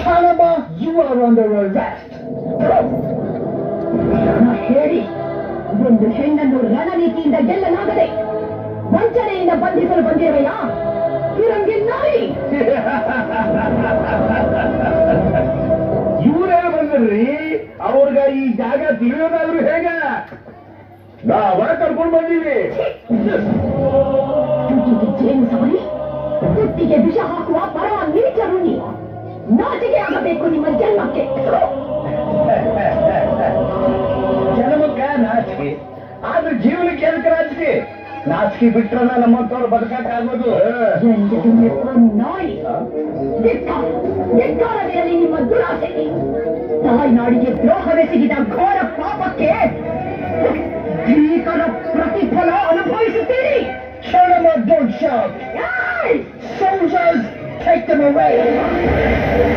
Chanaba, you are under arrest. ಹೇಳಿ ಒಂದು ಹೆಣ್ಣನ್ನು ರಣನೀತಿಯಿಂದ ಗೆಲ್ಲಲಾಗದೆ ವಂಚನೆಯಿಂದ ಬಂಧಿಸಲು ಬಂದಿರುವೆಯಾ ಇರಂಗಿ ನಾಯಿ ಇವರೇ ಬಂದ್ರಿ ಅವ್ರಿಗ ಈ ಜಾಗ ತಿಳಿಯೋದಾದ್ರು ಹೇಗ ನಾವೇ ಕರ್ಕೊಂಡು ಬಂದೀವಿ ತುಟಿಗೆ ಜೇನು ಸವರಿ ತುಟ್ಟಿಗೆ ವಿಷ ಹಾಕುವ ಪರಮ ನೀಚರು ನೀವು ನಾಚಿಕೆ ಆಗಬೇಕು ನಿಮ್ಮ ಜನ್ಮಕ್ಕೆ ಜನ್ಮಕ್ಕ ನಾಚಿಕೆ ಆದ್ರೆ ಜೀವನಕ್ಕೆ ಎದಕ್ಕೆ ನಾಚಿಕೆ ನಾಚಿಕೆ ಬಿಟ್ರನ್ನ ನಮ್ಮಂತವ್ರು ಬದುಕಕ್ಕಾಗೋದು ನಾಯಿ ಧಿಕ್ಕಾರವಿರಲಿ ನಿಮ್ಮ ದುರಾಸೆಗೆ ತಾಯ್ನಾಡಿಗೆ ದ್ರೋಹವೆಸಗಿದ ಘೋರ ಪಾಪಕ್ಕೆ ಭೀಕರ ಪ್ರತಿಫಲ ಅನುಭವಿಸುತ್ತೀರಿ Chanaba, don't shout! Soldiers, take them away!